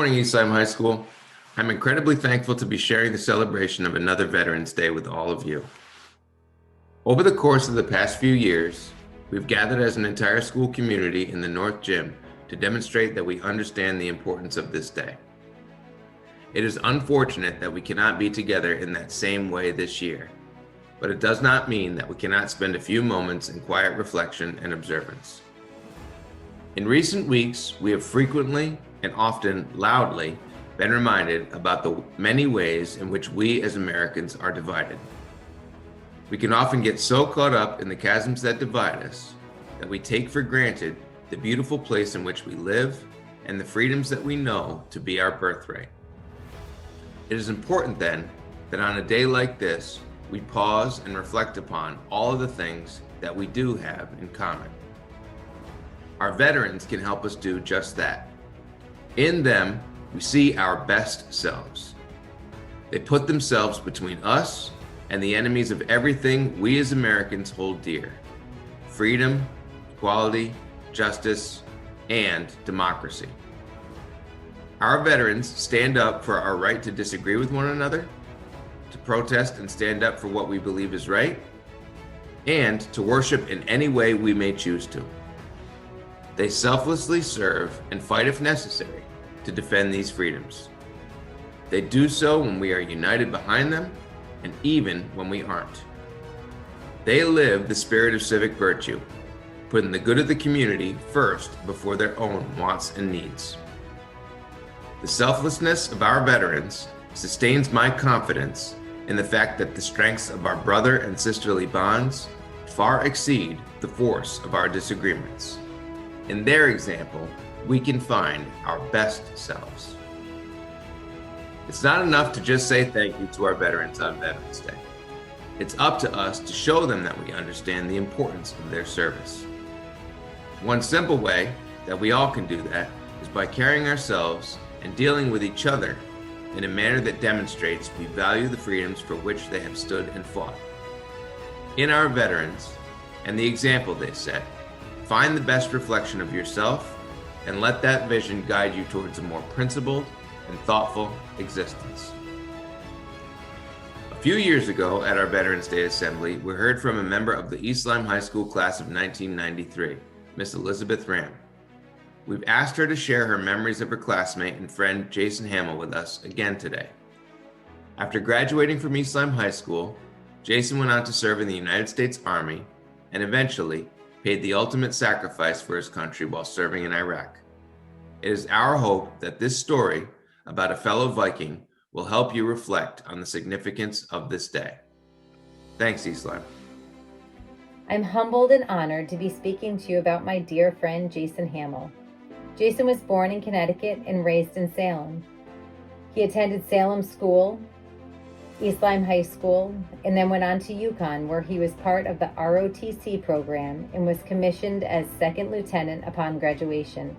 morning, Eastside High School. I'm incredibly thankful to be sharing the celebration of another Veterans Day with all of you. Over the course of the past few years, we've gathered as an entire school community in the North Gym to demonstrate that we understand the importance of this day. It is unfortunate that we cannot be together in that same way this year, but it does not mean that we cannot spend a few moments in quiet reflection and observance. In recent weeks, we have frequently and often loudly been reminded about the many ways in which we as Americans are divided. We can often get so caught up in the chasms that divide us that we take for granted the beautiful place in which we live and the freedoms that we know to be our birthright. It is important then that on a day like this, we pause and reflect upon all of the things that we do have in common. Our veterans can help us do just that. In them, we see our best selves. They put themselves between us and the enemies of everything we as Americans hold dear: freedom, equality, justice, and democracy. Our veterans stand up for our right to disagree with one another, to protest and stand up for what we believe is right, and to worship in any way we may choose to. They selflessly serve and fight if necessary to defend these freedoms. They do so when we are united behind them and even when we aren't. They live the spirit of civic virtue, putting the good of the community first before their own wants and needs. The selflessness of our veterans sustains my confidence in the fact that the strengths of our brother and sisterly bonds far exceed the force of our disagreements. In their example, we can find our best selves. It's not enough to just say thank you to our veterans on Veterans Day. It's up to us to show them that we understand the importance of their service. One simple way that we all can do that is by carrying ourselves and dealing with each other in a manner that demonstrates we value the freedoms for which they have stood and fought. In our veterans and the example they set, find the best reflection of yourself and let that vision guide you towards a more principled and thoughtful existence. A few years ago at our Veterans Day Assembly, we heard from a member of the East Lyme High School class of 1993, Miss Elizabeth Ram. We've asked her to share her memories of her classmate and friend Jason Hamill with us again today. After graduating from East Lyme High School, Jason went on to serve in the United States Army and eventually paid the ultimate sacrifice for his country while serving in Iraq. It is our hope that this story about a fellow Viking will help you reflect on the significance of this day. Thanks, East Lyme. I'm humbled and honored to be speaking to you about my dear friend Jason Hamill. Jason was born in Connecticut and raised in Salem. He attended Salem School, East Lyme High School, and then went on to Yukon, where he was part of the ROTC program and was commissioned as second lieutenant upon graduation.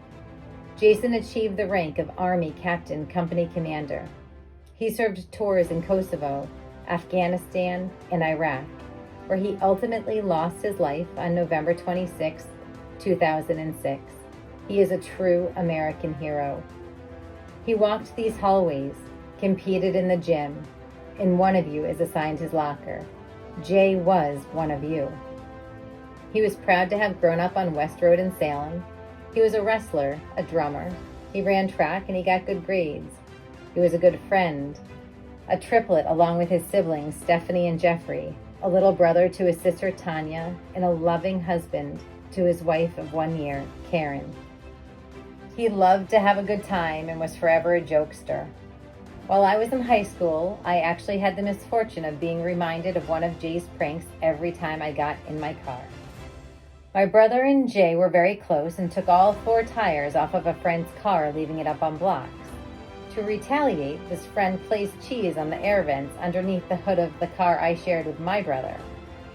Jason achieved the rank of Army Captain Company Commander. He served tours in Kosovo, Afghanistan, and Iraq, where he ultimately lost his life on November 26, 2006. He is a true American hero. He walked these hallways, competed in the gym, and one of you is assigned his locker. Jay was one of you. He was proud to have grown up on West Road in Salem. He was a wrestler, a drummer. He ran track and he got good grades. He was a good friend, a triplet along with his siblings, Stephanie and Jeffrey, a little brother to his sister Tanya, and a loving husband to his wife of 1 year, Karen. He loved to have a good time and was forever a jokester. While I was in high school, I actually had the misfortune of being reminded of one of Jay's pranks every time I got in my car. My brother and Jay were very close and took all 4 tires off of a friend's car, leaving it up on blocks. To retaliate, this friend placed cheese on the air vents underneath the hood of the car I shared with my brother.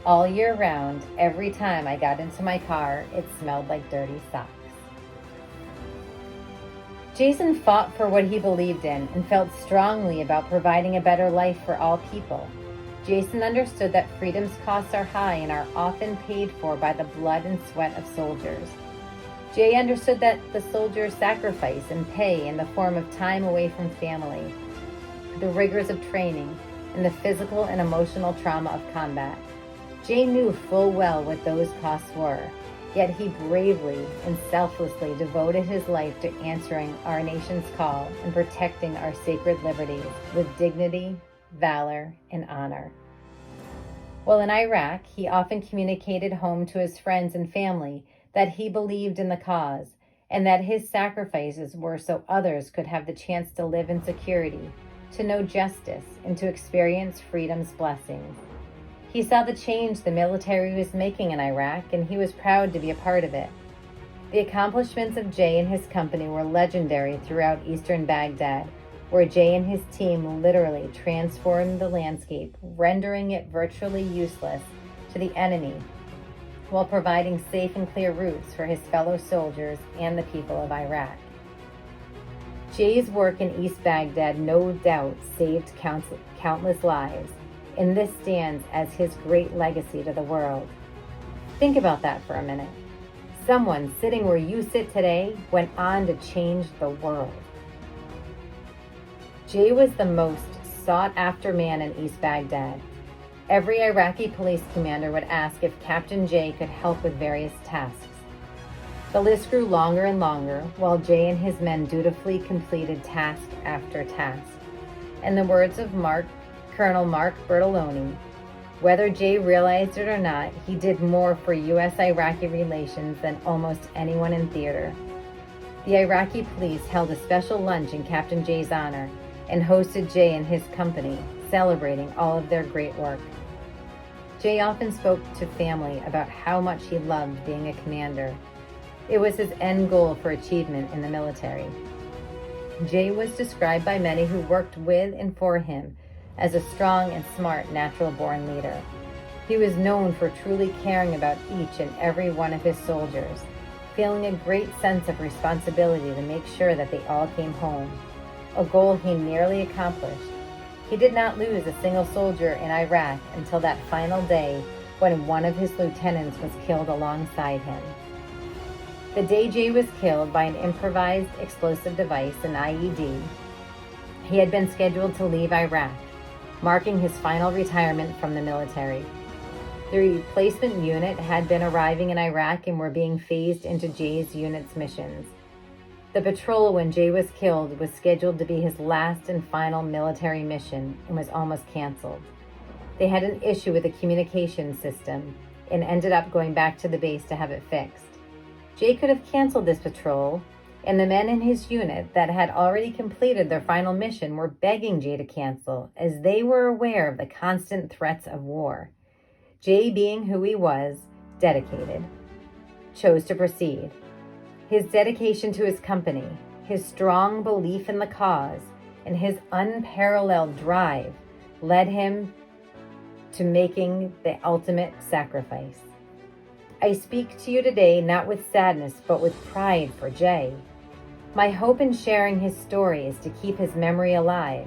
All year round, every time I got into my car, it smelled like dirty socks. Jason fought for what he believed in and felt strongly about providing a better life for all people. Jason understood that freedom's costs are high and are often paid for by the blood and sweat of soldiers. Jay understood that the soldiers' sacrifice and pay in the form of time away from family, the rigors of training, and the physical and emotional trauma of combat. Jay knew full well what those costs were, yet he bravely and selflessly devoted his life to answering our nation's call and protecting our sacred liberties with dignity, valor, and honor. While in Iraq, he often communicated home to his friends and family that he believed in the cause and that his sacrifices were so others could have the chance to live in security, to know justice, and to experience freedom's blessings. He saw the change the military was making in Iraq, and he was proud to be a part of it. The accomplishments of Jay and his company were legendary throughout eastern Baghdad, where Jay and his team literally transformed the landscape, rendering it virtually useless to the enemy, while providing safe and clear routes for his fellow soldiers and the people of Iraq. Jay's work in East Baghdad no doubt saved countless lives, and this stands as his great legacy to the world. Think about that for a minute. Someone sitting where you sit today went on to change the world. Jay was the most sought-after man in East Baghdad. Every Iraqi police commander would ask if Captain Jay could help with various tasks. The list grew longer and longer, while Jay and his men dutifully completed task after task. In the words of Colonel Mark Bertoloni, whether Jay realized it or not, he did more for U.S.-Iraqi relations than almost anyone in theater. The Iraqi police held a special lunch in Captain Jay's honor and hosted Jay and his company, celebrating all of their great work. Jay often spoke to family about how much he loved being a commander. It was his end goal for achievement in the military. Jay was described by many who worked with and for him as a strong and smart natural-born leader. He was known for truly caring about each and every one of his soldiers, feeling a great sense of responsibility to make sure that they all came home, a goal he nearly accomplished. He did not lose a single soldier in Iraq until that final day when one of his lieutenants was killed alongside him. The day Jay was killed by an improvised explosive device, an IED, he had been scheduled to leave Iraq, marking his final retirement from the military. The replacement unit had been arriving in Iraq and were being phased into Jay's unit's missions. The patrol when Jay was killed was scheduled to be his last and final military mission and was almost canceled. They had an issue with the communication system and ended up going back to the base to have it fixed. Jay could have canceled this patrol, and the men in his unit that had already completed their final mission were begging Jay to cancel, as they were aware of the constant threats of war. Jay, being who he was, dedicated, chose to proceed. His dedication to his company, his strong belief in the cause, and his unparalleled drive led him to making the ultimate sacrifice. I speak to you today not with sadness, but with pride for Jay. My hope in sharing his story is to keep his memory alive.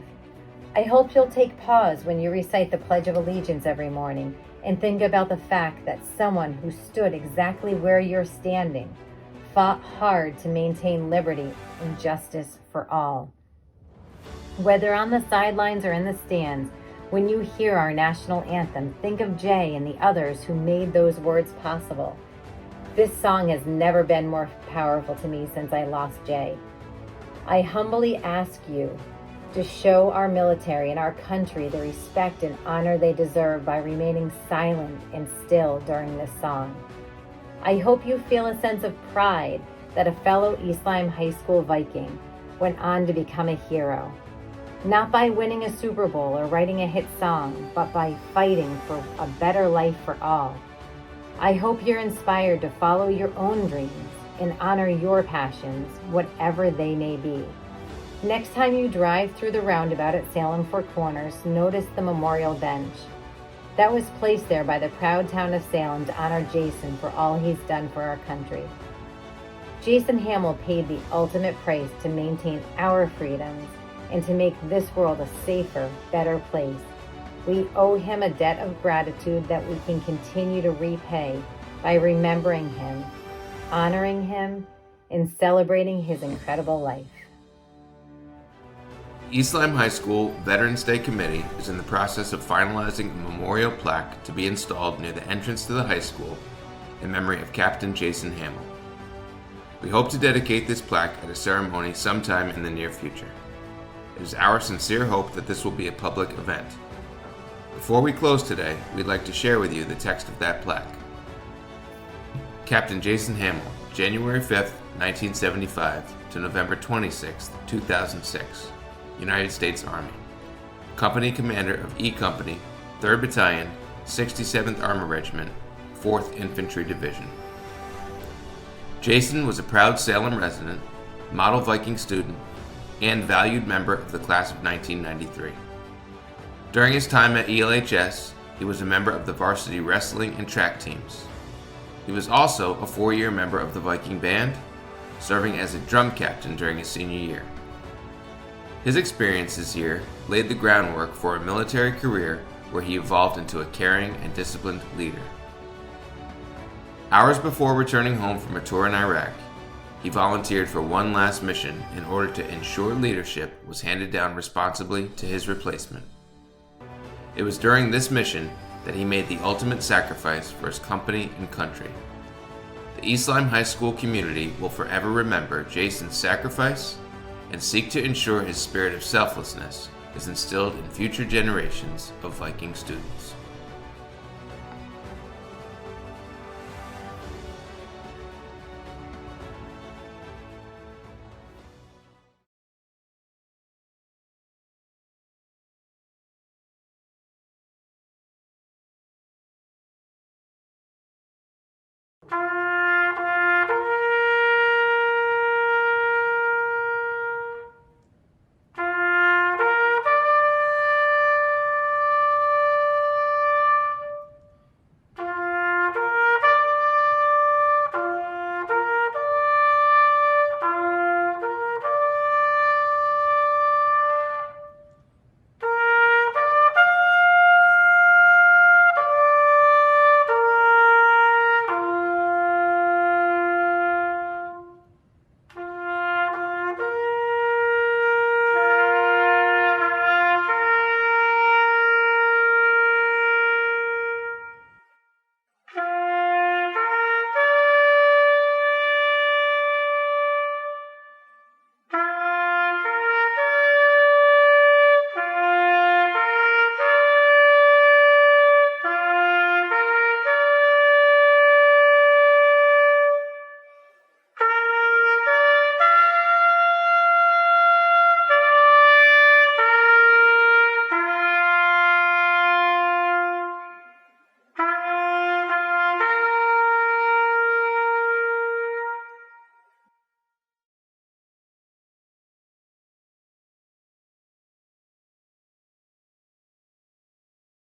I hope you'll take pause when you recite the Pledge of Allegiance every morning and think about the fact that someone who stood exactly where you're standing fought hard to maintain liberty and justice for all. Whether on the sidelines or in the stands, when you hear our national anthem, think of Jay and the others who made those words possible. This song has never been more powerful to me since I lost Jay. I humbly ask you to show our military and our country the respect and honor they deserve by remaining silent and still during this song. I hope you feel a sense of pride that a fellow East Lyme High School Viking went on to become a hero. Not by winning a Super Bowl or writing a hit song, but by fighting for a better life for all. I hope you're inspired to follow your own dreams and honor your passions, whatever they may be. Next time you drive through the roundabout at Salem Four Corners, notice the memorial bench. That was placed there by the proud town of Salem to honor Jason for all he's done for our country. Jason Hamill paid the ultimate price to maintain our freedoms and to make this world a safer, better place. We owe him a debt of gratitude that we can continue to repay by remembering him, honoring him and celebrating his incredible life. East Lyme High School Veterans Day Committee is in the process of finalizing a memorial plaque to be installed near the entrance to the high school in memory of Captain Jason Hamill. We hope to dedicate this plaque at a ceremony sometime in the near future. It is our sincere hope that this will be a public event. Before we close today, we'd like to share with you the text of that plaque. Captain Jason Hamill, January 5th, 1975 to November 26th, 2006. United States Army. Company Commander of E Company, 3rd Battalion, 67th Armor Regiment, 4th Infantry Division. Jason was a proud Salem resident, model Viking student, and valued member of the class of 1993. During his time at ELHS, he was a member of the varsity wrestling and track teams. He was also a 4-year member of the Viking Band, serving as a drum captain during his senior year. His experiences here laid the groundwork for a military career where he evolved into a caring and disciplined leader. Hours before returning home from a tour in Iraq, he volunteered for one last mission in order to ensure leadership was handed down responsibly to his replacement. It was during this mission that he made the ultimate sacrifice for his company and country. The East Lyme High School community will forever remember Jason's sacrifice and seek to ensure his spirit of selflessness is instilled in future generations of Viking students.